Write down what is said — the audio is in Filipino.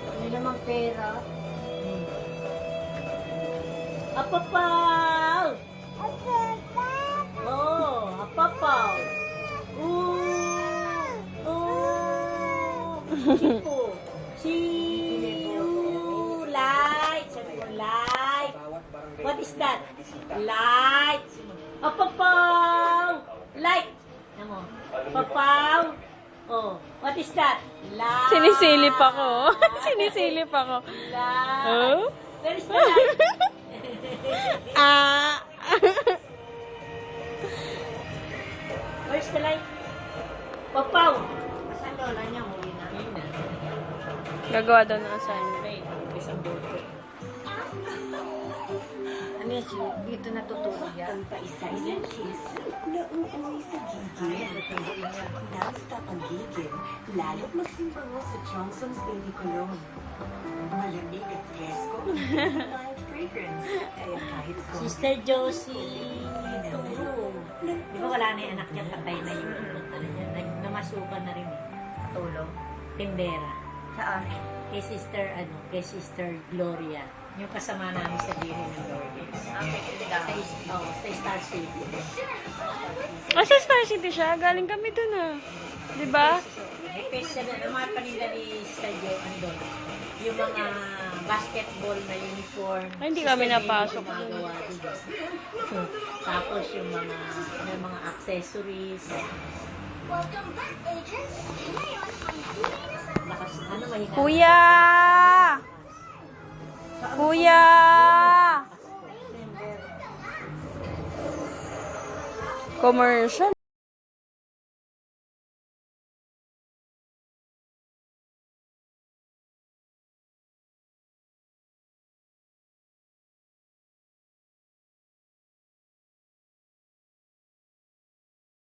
Hindi naman pera. Apapaw! Oh, apapaw! Chipo! Light! Sabi mo, light! What is that? Light! Apapaw! Light! Ano mo? Apapaw! Oh, what is that? Light! Sinisilip ako. Sinisilip ako. Light! Oh? Where is the light? Ah. Where's the light? Papaw! Saan lola niya? Muli namin na. Gagawa daw ng assignment. Isang boto. Ano yan, dito natutulog yan? Paisa-isang kiss na uuwi sa gigil. Non-stop ang gigil, lalo't magsimbango sa Johnson's Baby Cologne. Malamig at fresco, mild fragrance. Kaya kahit Sister Josie Turo. Di ba wala na yung anak niya, patay na yung ano niya, namasukan na rin tulong. Timbera. Saan? Kay Sister Gloria. Yung kasama namin sa Diri ng Lourdes. Sa Star City. Sa Star City siya. Galing kami dun ah. Diba? May pesa na, ang mga paninda ni Sister Jo, andun. Yung mga basketball na uniform. Ay, hindi kami napasok dun. Gumagawa dun. Tapos yung mga accessories. Welcome back, agents! Ano mahina? Kuya! Kuya! Commercial.